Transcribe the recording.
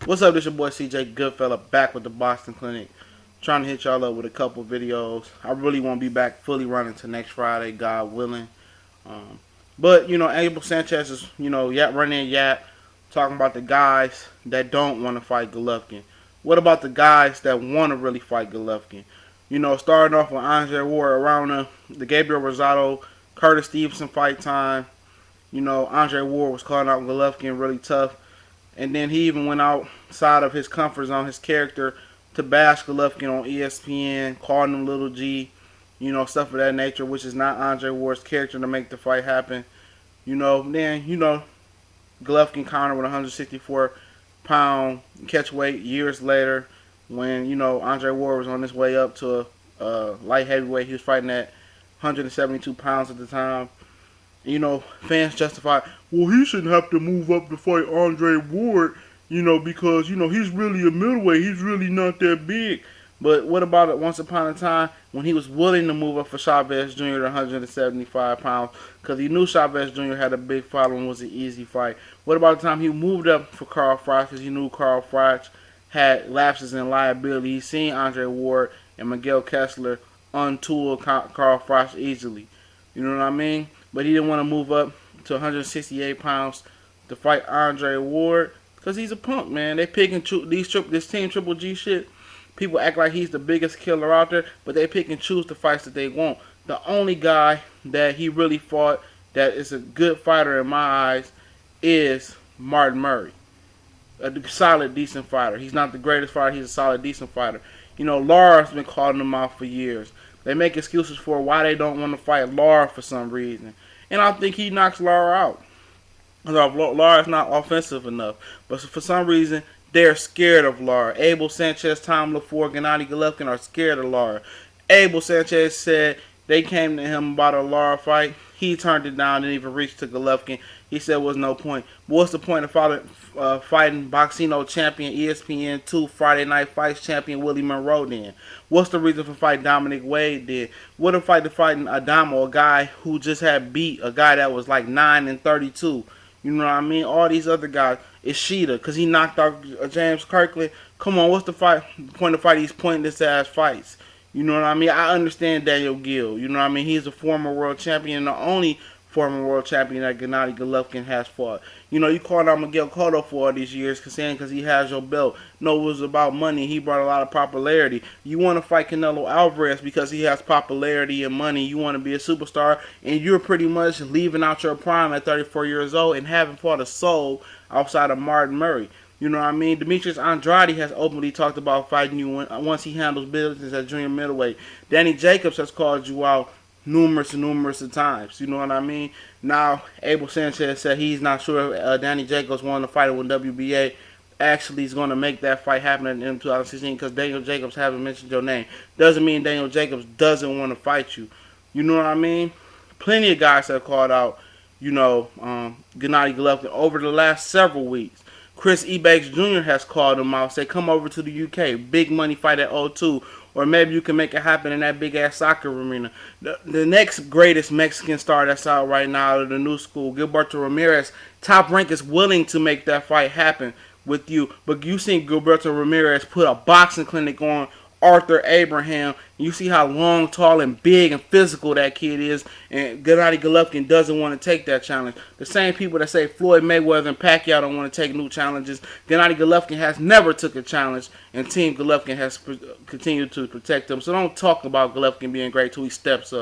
What's up, this your boy CJ Goodfella back with the Boston Clinic. Trying to hit y'all up with a couple videos. I really won't be back fully running to next Friday, God willing. Um, but, Abel Sanchez is, running yap, talking about the guys that don't want to fight Golovkin. What about the guys that want to really fight Golovkin? Starting off with Andre Ward around the Gabriel Rosado, Curtis Stevenson fight time. Andre Ward was calling out Golovkin really tough. And then he even went outside of his comfort zone, his character, to bash Golovkin on ESPN, calling him Little G, stuff of that nature, which is not Andre Ward's character to make the fight happen. Golovkin countered with a 164-pound catch weight years later when, Andre Ward was on his way up to a light heavyweight. He was fighting at 172 pounds at the time. Fans justify, well, he shouldn't have to move up to fight Andre Ward, because, he's really a middleweight. He's really not that big. But what about it once upon a time when he was willing to move up for Chavez Jr. to 175 pounds because he knew Chavez Jr. had a big following, was an easy fight? What about the time he moved up for Carl Froch because he knew Carl Froch had lapses in liability? He seen Andre Ward and Miguel Kessler untool Carl Froch easily. You know what I mean? But he didn't want to move up to 168 pounds to fight Andre Ward because he's a punk, man. They pick and choose this team Triple G shit. People act like he's the biggest killer out there, but they pick and choose the fights that they want. The only guy that he really fought that is a good fighter in my eyes is Martin Murray. A solid, decent fighter. He's not the greatest fighter. He's a solid, decent fighter. Lara's been calling him out for years. They make excuses for why they don't want to fight Lara for some reason. And I think he knocks Lara out. Lara's not offensive enough. But for some reason, they're scared of Lara. Abel Sanchez, Tom LaFleur, Gennady Golovkin are scared of Lara. Abel Sanchez said they came to him about a Lara fight. He turned it down, didn't even reach to Golovkin. He said there was no point. But what's the point of fighting Boxino champion, ESPN 2 Friday Night Fights champion Willie Monroe then? What's the reason for fighting Dominic Wade then? What if fighting Adamo, a guy who just had beat a guy that was like 9-32? You know what I mean? All these other guys. Ishida, because he knocked out James Kirkland. Come on, what's the point of fight these pointless ass fights? You know what I mean? I understand Daniel Gill. You know what I mean? He's a former world champion, the only former world champion that Gennady Golovkin has fought. You called out Miguel Cotto for all these years because he has your belt. No, it was about money. He brought a lot of popularity. You want to fight Canelo Alvarez because he has popularity and money. You want to be a superstar, and you're pretty much leaving out your prime at 34 years old and haven't fought a soul outside of Martin Murray. You know what I mean? Demetrius Andrade has openly talked about fighting you once he handles business at junior middleweight. Danny Jacobs has called you out numerous times. You know what I mean? Now, Abel Sanchez said he's not sure if Danny Jacobs wanting to fight with WBA actually is going to make that fight happen in 2016 because Daniel Jacobs haven't mentioned your name. Doesn't mean Daniel Jacobs doesn't want to fight you. You know what I mean? Plenty of guys have called out, Gennady Golovkin over the last several weeks. Chris Eubank Jr. has called him out, say, come over to the UK, big money fight at O2, or maybe you can make it happen in that big-ass soccer arena. The next greatest Mexican star that's out right now out of the new school, Gilberto Ramirez, Top Rank is willing to make that fight happen with you. But you seen Gilberto Ramirez put a boxing clinic on Arthur Abraham. You see how long, tall, and big and physical that kid is, and Gennady Golovkin doesn't want to take that challenge. The same people that say Floyd Mayweather and Pacquiao don't want to take new challenges, Gennady Golovkin has never took a challenge, and Team Golovkin has continued to protect him. So don't talk about Golovkin being great till he steps up.